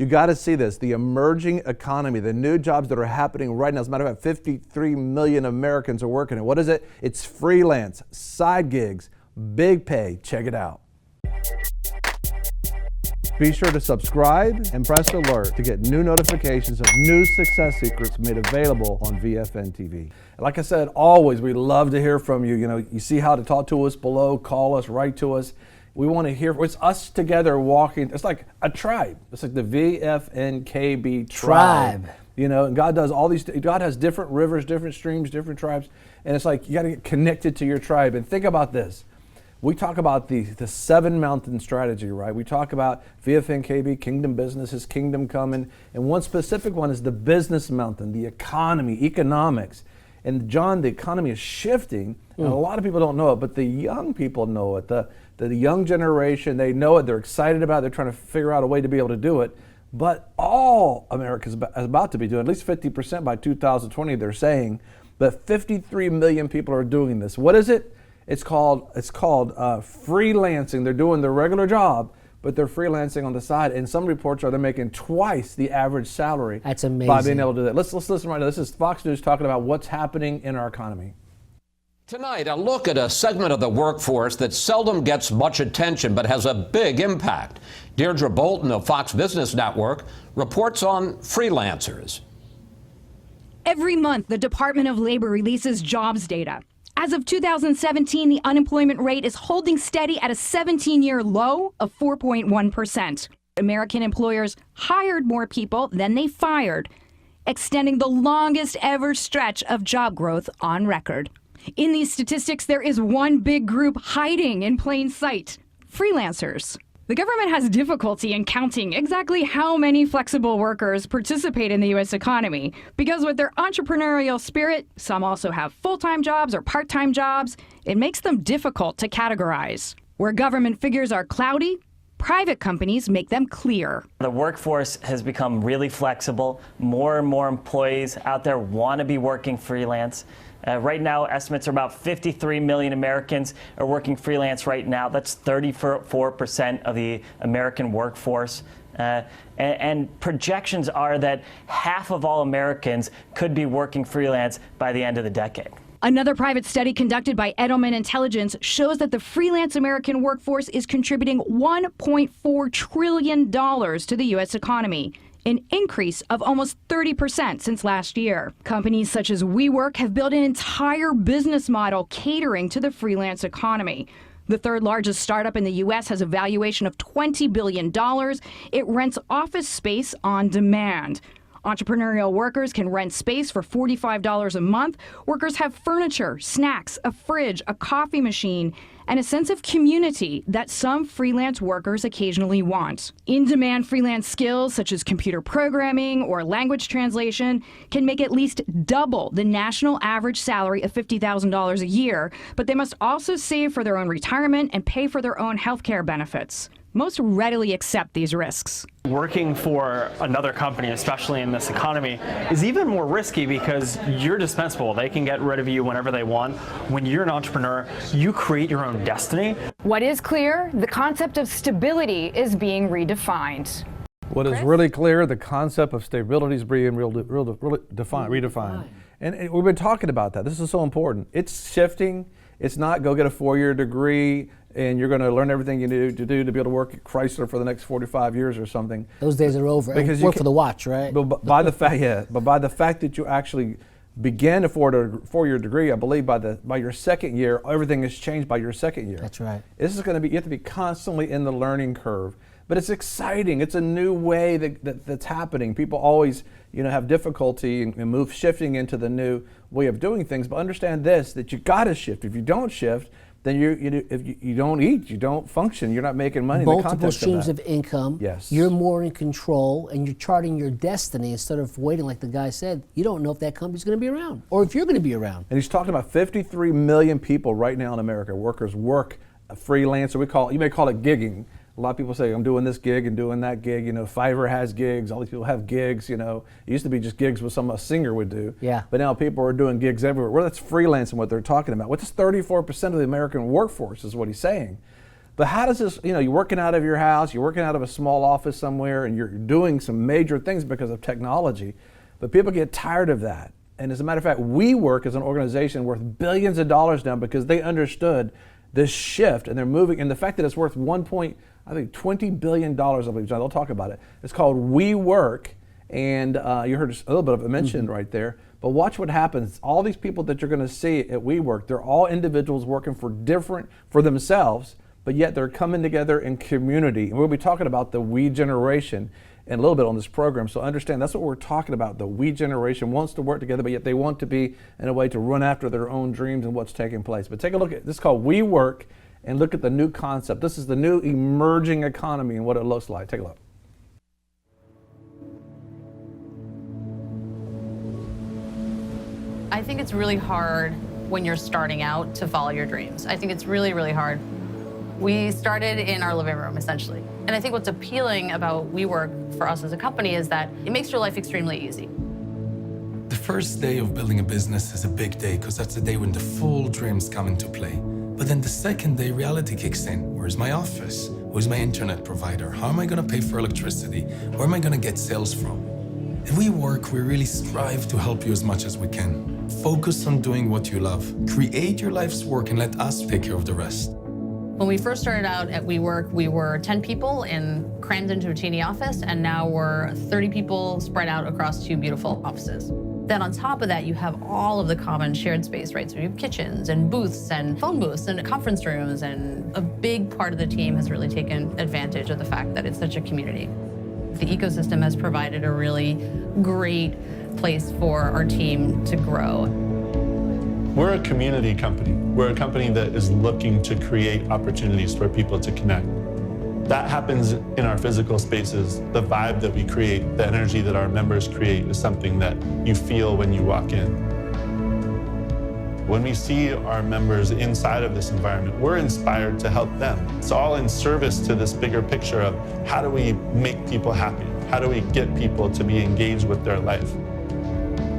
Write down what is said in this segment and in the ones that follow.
You got to see this, the emerging economy, the new jobs that are happening right now. As a matter of fact, 53 million Americans are working it. What is it? It's freelance, side gigs, big pay. Check it out. Be sure to subscribe and press alert to get new notifications of new success secrets made available on VFNtv. Like I said, always, we love to hear from you. You know, you see how to talk to us below, call us, write to us. We want to hear, it's us together walking. It's like a tribe. It's like the VFNKB tribe. You know, and God does all these, God has different rivers, different streams, different tribes. And it's like, you got to get connected to your tribe. And think about this. We talk about the 7 mountain strategy, right? We talk about VFNKB, kingdom business, his kingdom coming. And one specific one is the business mountain, the economy, economics. And John, the economy is shifting, and a lot of people don't know it, but the young people know it. The young generation, they know it, they're excited about it, they're trying to figure out a way to be able to do it. But all America is about to be doing, at least 50% by 2020, they're saying, but 53 million people are doing this. What is it? It's called freelancing. They're doing their regular job, but they're freelancing on the side. And some reports are they're making twice the average salary. That's amazing. By being able to do that. Let's listen right now. This is Fox News talking about what's happening in our economy. Tonight, a look at a segment of the workforce that seldom gets much attention but has a big impact. Deirdre Bolton of Fox Business Network reports on freelancers. Every month, the Department of Labor releases jobs data. As of 2017, the unemployment rate is holding steady at a 17-year low of 4.1%. American employers hired more people than they fired, extending the longest ever stretch of job growth on record. In these statistics, there is one big group hiding in plain sight: freelancers. The government has difficulty in counting exactly how many flexible workers participate in the U.S. economy because with their entrepreneurial spirit, some also have full-time jobs or part-time jobs. It makes them difficult to categorize. Where government figures are cloudy, private companies make them clear. The workforce has become really flexible. More and more employees out there want to be working freelance. Right now, estimates are about 53 million Americans are working freelance right now. That's 34% of the American workforce. And projections are that half of all Americans could be working freelance by the end of the decade. Another private study conducted by Edelman Intelligence shows that the freelance American workforce is contributing $1.4 trillion to the U.S. economy, an increase of almost 30% since last year. Companies such as WeWork have built an entire business model catering to the freelance economy. The third largest startup in the U.S. has a valuation of $20 billion. It rents office space on demand. Entrepreneurial workers can rent space for $45 a month. Workers have furniture, snacks, a fridge, a coffee machine, and a sense of community that some freelance workers occasionally want. In-demand freelance skills such as computer programming or language translation can make at least double the national average salary of $50,000 a year, but they must also save for their own retirement and pay for their own health care benefits. Most readily accept these risks. Working for another company, especially in this economy, is even more risky because you're dispensable. They can get rid of you whenever they want. When you're an entrepreneur, you create your own destiny. What is clear, the concept of stability is being redefined. What is really clear, the concept of stability is being redefined. And we've been talking about that. This is so important. It's shifting. It's not go get a 4-year degree and you're going to learn everything you need to do to be able to work at Chrysler for the next 45 years or something. Those days are over. Because work for the watch, right? But by the fact that you actually begin a 4-year degree, I believe by your second year, everything has changed by your second year. That's right. This is going to be, you have to be constantly in the learning curve. But it's exciting. It's a new way that's happening. People always, have difficulty and shifting into the new way of doing things. But understand this: that you got to shift. If you don't shift, then if you don't eat, you don't function. You're not making money. Multiple streams of income. Yes. You're more in control, and you're charting your destiny instead of waiting, like the guy said. You don't know if that company's going to be around, or if you're going to be around. And he's talking about 53 million people right now in America. Workers work freelance, or you may call it gigging. A lot of people say, I'm doing this gig and doing that gig. Fiverr has gigs. All these people have gigs. It used to be just gigs what a singer would do. Yeah. But now people are doing gigs everywhere. Well, that's freelancing, what they're talking about. What's 34% of the American workforce is what he's saying. But how does this, you're working out of your house, you're working out of a small office somewhere, and you're doing some major things because of technology, but people get tired of that. And as a matter of fact, WeWork is an organization worth billions of dollars now because they understood this shift, and they're moving, and the fact that it's worth $20 billion, I believe, John, they'll talk about it. It's called WeWork, and you heard a little bit of it mentioned right there. But watch what happens. All these people that you're going to see at WeWork, they're all individuals working for themselves, but yet they're coming together in community. And we'll be talking about the we generation in a little bit on this program. So understand, that's what we're talking about. The we generation wants to work together, but yet they want to be in a way to run after their own dreams and what's taking place. But take a look at this, called WeWork, and look at the new concept. This is the new emerging economy and what it looks like. Take a look. I think it's really hard when you're starting out to follow your dreams. I think it's really, really hard. We started in our living room, essentially. And I think what's appealing about WeWork for us as a company is that it makes your life extremely easy. The first day of building a business is a big day because that's the day when the full dreams come into play. But then the second day, reality kicks in. Where's my office? Who's my internet provider? How am I going to pay for electricity? Where am I going to get sales from? At WeWork, we really strive to help you as much as we can. Focus on doing what you love. Create your life's work and let us take care of the rest. When we first started out at WeWork, we were 10 people and crammed into a teeny office, and now we're 30 people spread out across 2 beautiful offices. Then on top of that, you have all of the common shared space, right? So you have kitchens and booths and phone booths and conference rooms, and a big part of the team has really taken advantage of the fact that it's such a community. The ecosystem has provided a really great place for our team to grow. We're a community company. We're a company that is looking to create opportunities for people to connect. That happens in our physical spaces. The vibe that we create, the energy that our members create is something that you feel when you walk in. When we see our members inside of this environment, we're inspired to help them. It's all in service to this bigger picture of how do we make people happy? How do we get people to be engaged with their life?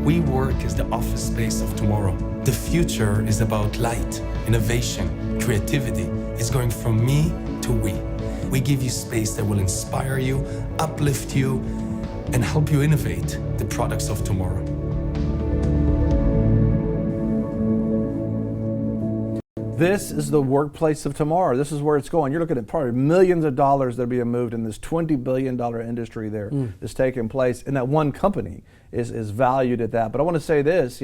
WeWork is the office space of tomorrow. The future is about light, innovation, creativity. It's going from me to we. We give you space that will inspire you, uplift you, and help you innovate the products of tomorrow. This is the workplace of tomorrow. This is where it's going. You're looking at probably millions of dollars that are being moved in this $20 billion industry there that's taking place. And that one company is valued at that. But I want to say this,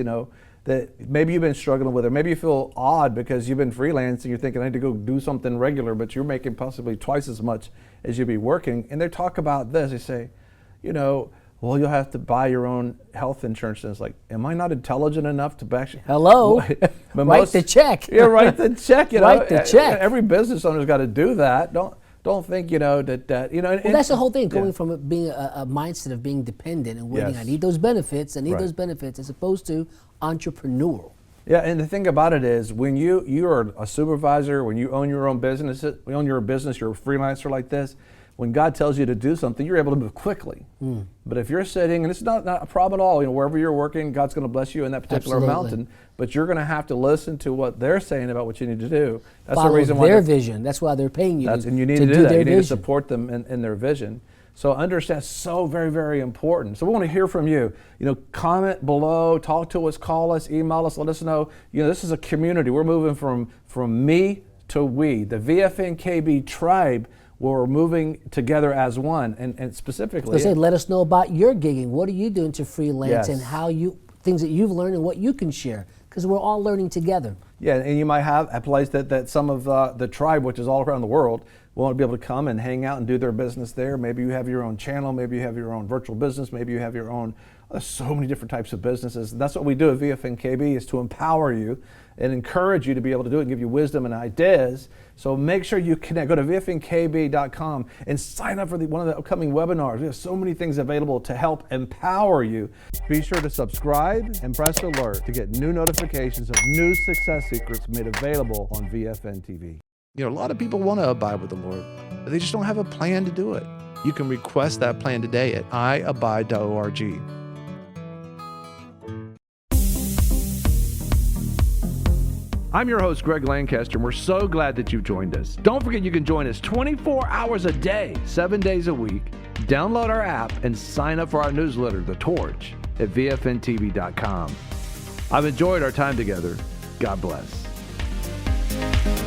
that maybe you've been struggling with it. Maybe you feel odd because you've been freelancing. You're thinking, I need to go do something regular, but you're making possibly twice as much as you'd be working. And they talk about this. They say, well, you'll have to buy your own health insurance. And it's like, am I not intelligent enough to actually? Hello, write the check. Yeah, write the check. Write the check. Every business owner's got to do that. Don't think that. Well, that's the whole thing. Going from it being a mindset of being dependent and waiting. Yes. I need those benefits. Those benefits, as opposed to entrepreneurial. Yeah, and the thing about it is, when you are a supervisor, when you own your own business, you're a freelancer like this. When God tells you to do something, you're able to move quickly. But if you're sitting, and it's not a problem at all, wherever you're working, God's going to bless you in that particular mountain. But you're going to have to listen to what they're saying about what you need to do. That's Follow the reason why their vision. That's why they're paying you. And you need to do that. You need to support them in their vision. So understand, so very, very important. So we want to hear from you. Comment below, talk to us, call us, email us, let us know. This is a community. We're moving from me to we. The VFNkb tribe. We're moving together as one, and specifically. Let us know about your gigging. What are you doing to freelance, and how things that you've learned and what you can share, because we're all learning together. Yeah, and you might have a place that some of the tribe, which is all around the world, want to be able to come and hang out and do their business there. Maybe you have your own channel, maybe you have your own virtual business, maybe you have your own. There's so many different types of businesses. That's what we do at VFNkb, is to empower you and encourage you to be able to do it and give you wisdom and ideas. So make sure you connect. Go to VFNkb.com and sign up for one of the upcoming webinars. We have so many things available to help empower you. Be sure to subscribe and press alert to get new notifications of new success secrets made available on VFNtv. A lot of people want to abide with the Lord, but they just don't have a plan to do it. You can request that plan today at iabide.org. I'm your host, Greg Lancaster, and we're so glad that you've joined us. Don't forget you can join us 24 hours a day, 7 days a week. Download our app and sign up for our newsletter, The Torch, at VFNtv.com. I've enjoyed our time together. God bless.